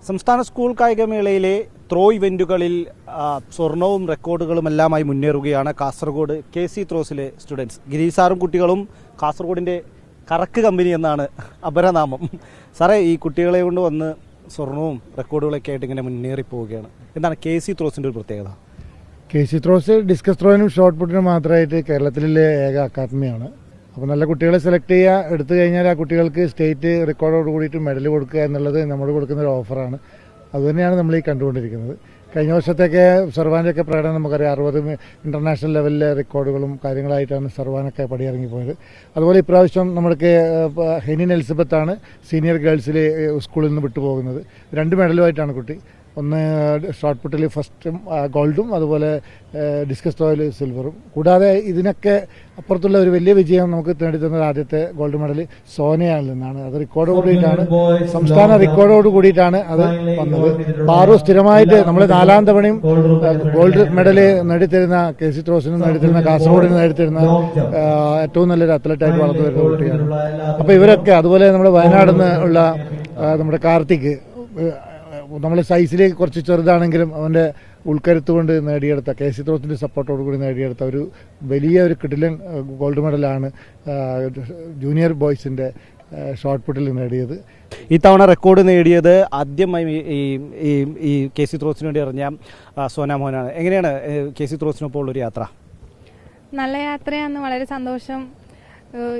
സംസ്ഥാന school കായികമേളയിലെ throw ഇവന്റുകളിൽ സ്വർണവും റെക്കോർഡുകളുമെല്ലാമായി മുന്നേറുകയാണ് കാസർഗോഡ് KC ത്രോസിലെ സ്റ്റുഡൻസ്. ഗിരീസാറും കുട്ടികളും കാസർഗോഡിൻ്റെ കറക്ക് കമ്പനി എന്നാണ് അപരനാമം. സാറേ, ഈ കുട്ടികളെ കൊണ്ട് വന്ന് സ്വർണവും റെക്കോർഡുകളൊക്കെ ആയിട്ട് ഇങ്ങനെ മുന്നേറിപ്പോവുകയാണ്. എന്താണ് KC ത്രോസിൻ്റെ ഒരു പ്രത്യേകത? KC ത്രോസ് ഡിസ്കസ് ത്രോയിനും ഷോർട്ട് പുട്ടിനും മാത്രമായിട്ട് കേരളത്തിലെ ഏക അക്കാദമിയാണ്. അപ്പോൾ നല്ല കുട്ടികളെ സെലക്ട് ചെയ്യുക, എടുത്തു കഴിഞ്ഞാൽ ആ കുട്ടികൾക്ക് സ്റ്റേറ്റ് റെക്കോർഡോട് കൂടിയിട്ട് മെഡൽ കൊടുക്കുക എന്നുള്ളത് നമ്മൾ കൊടുക്കുന്ന ഒരു ഓഫറാണ്. അതുതന്നെയാണ് നമ്മൾ ഈ കണ്ടുകൊണ്ടിരിക്കുന്നത്. കഴിഞ്ഞ വർഷത്തേക്ക് സർവാൻ്റെയൊക്കെ പ്രകടനം നമുക്കറിയാം. 60 ഇൻ്റർനാഷണൽ ലെവലിലെ റെക്കോർഡുകളും കാര്യങ്ങളായിട്ടാണ് സർവാനൊക്കെ പടിയിറങ്ങിപ്പോയത്. അതുപോലെ ഇപ്രാവശ്യം നമ്മൾക്ക് ഹെനിൻ എലിസബത്താണ് സീനിയർ ഗേൾസിൽ സ്കൂളിൽ നിന്ന് വിട്ടുപോകുന്നത്. 2 മെഡലുമായിട്ടാണ് കുട്ടി. ഒന്ന് ഷോർട്ട് പുട്ടിൽ ഫസ്റ്റും ഗോൾഡും, അതുപോലെ ഡിസ്കസ് ത്രോയിൽ സിൽവറും. കൂടാതെ ഇതിനൊക്കെ അപ്പുറത്തുള്ള ഒരു വലിയ വിജയം നമുക്ക് നേടിത്തന്നത് ആദ്യത്തെ ഗോൾഡ് മെഡൽ സോനയിൽ നിന്നാണ്. അത് റെക്കോർഡോട് കൂടിയിട്ടാണ്, സംസ്ഥാന റെക്കോർഡോട് കൂടിയിട്ടാണ് അത് വന്നത്. പാറു സ്ഥിരമായിട്ട് നമ്മൾ 4ാം തവണയും ഗോൾഡ് മെഡൽ നേടിത്തരുന്ന KC ത്രോസിനും നേടിത്തരുന്ന കാസർഗോഡിന് നേടിത്തരുന്ന ഏറ്റവും നല്ലൊരു അത്ലറ്റായിട്ട് വളർന്നു വരുന്ന കുട്ടിയാണ്. അപ്പോൾ ഇവരൊക്കെ, അതുപോലെ നമ്മുടെ വയനാട് നിന്ന് ഉള്ള നമ്മുടെ കാർത്തിക്, നമ്മൾ സൈസിൽ കുറച്ച് ചെറുതാണെങ്കിലും അവൻ്റെ ഉൾക്കരുത്ത് കൊണ്ട് നേടിയെടുത്ത KC ത്രോസിൻ്റെ സപ്പോർട്ടോട് കൂടി നേടിയെടുത്ത ഒരു വലിയ ഒരു കിടിലൻ ഗോൾഡ് മെഡലാണ് ജൂനിയർ ബോയ്സിൻ്റെ ഷോർട്ട് പുട്ടിൽ നേടിയത്. ഈ തവണ റെക്കോർഡ് നേടിയത് ആദ്യമായി ഈ KC ത്രോസിന് വേണ്ടി അറിഞ്ഞ സോന മോഹനാണ്. എങ്ങനെയാണ് KC ത്രോസിനൊപ്പം ഉള്ളൊരു യാത്ര? നല്ല യാത്രയാണ്, വളരെ സന്തോഷം.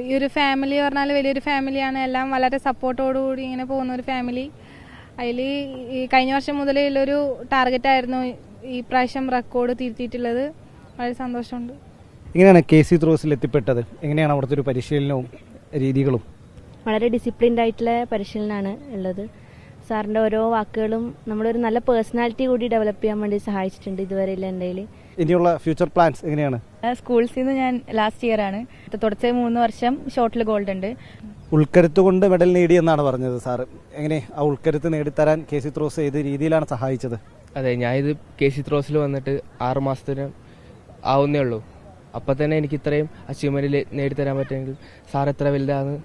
ഈ ഒരു ഫാമിലി പറഞ്ഞാൽ വലിയൊരു ഫാമിലിയാണ്. എല്ലാം വളരെ സപ്പോർട്ടോടുകൂടി ഇങ്ങനെ പോകുന്ന ഒരു ഫാമിലി. അതിൽ ഈ കഴിഞ്ഞ വർഷം മുതലുള്ളൊരു ടാർഗറ്റായിരുന്നു ഈ പ്രാവശ്യം റെക്കോർഡ് തിരുത്തിയിട്ടുള്ളത്. വളരെ സന്തോഷമുണ്ട്. എങ്ങനെയാണ് KC ത്രോസിൽ എത്തിപ്പെട്ടത്? എങ്ങനെയാണ് അവിടുത്തെ ഒരു പരിശീലനവും രീതികളും? വളരെ ഡിസിപ്ലിൻഡ് ആയിട്ടുള്ള പരിശീലനമാണ് ഉള്ളത്. സാറിൻ്റെ ഓരോ വാക്കുകളും നമ്മളൊരു നല്ല പേഴ്സണാലിറ്റി കൂടി ഡെവലപ്പ് ചെയ്യാൻ വേണ്ടി സഹായിച്ചിട്ടുണ്ട് ഇതുവരെയുള്ള എൻ്റെ കയ്യിൽ. ഇനിയുള്ള ഫ്യൂച്ചർ പ്ലാൻസ് എങ്ങനെയാണ്? സ്കൂൾസിൽ നിന്ന് ഞാൻ ലാസ്റ്റ് ഇയർ ആണ്. തുടർച്ചയായി 3 വർഷം ഷോട്ടിൽ ഗോൾഡ് ഉണ്ട്. ഉൾക്കരുത്ത് കൊണ്ട് മെഡൽ നേടിയെന്നാണ് പറഞ്ഞത് സാറ്. എങ്ങനെ ആ ഉൾക്കരുത്ത് നേടിത്തരാൻ KC ത്രോസ് ഏത് രീതിയിലാണ് സഹായിച്ചത്? അതെ, ഞാനിത് KC ത്രോസിൽ വന്നിട്ട് 6 മാസത്തിന് ആവുന്നേ ഉള്ളൂ. അപ്പം തന്നെ എനിക്ക് ഇത്രയും അച്ചീവ്മെൻറ്റിൽ നേടിത്തരാൻ പറ്റുമെങ്കിൽ സാർ എത്ര വലുതാണെന്ന്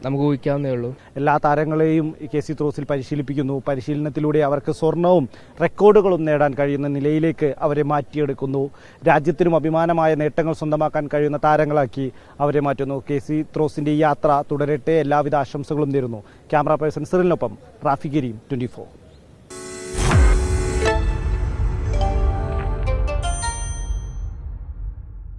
നമുക്ക് ഊഹിക്കാവുന്നേ ഉള്ളൂ. എല്ലാ താരങ്ങളെയും KC ത്രോസിൽ പരിശീലിപ്പിക്കുന്നു. പരിശീലനത്തിലൂടെ അവർക്ക് സ്വർണവും റെക്കോർഡുകളും നേടാൻ കഴിയുന്ന നിലയിലേക്ക് അവരെ മാറ്റിയെടുക്കുന്നു. രാജ്യത്തിനും അഭിമാനമായ നേട്ടങ്ങൾ സ്വന്തമാക്കാൻ കഴിയുന്ന താരങ്ങളാക്കി അവരെ മാറ്റുന്നു. KC ത്രോസിൻ്റെ ഈ യാത്ര തുടരട്ടെ. എല്ലാവിധ ആശംസകളും നേരുന്നു. ക്യാമറ പേഴ്സൺ സിറിലിനൊപ്പം റാഫി കരീം, 24.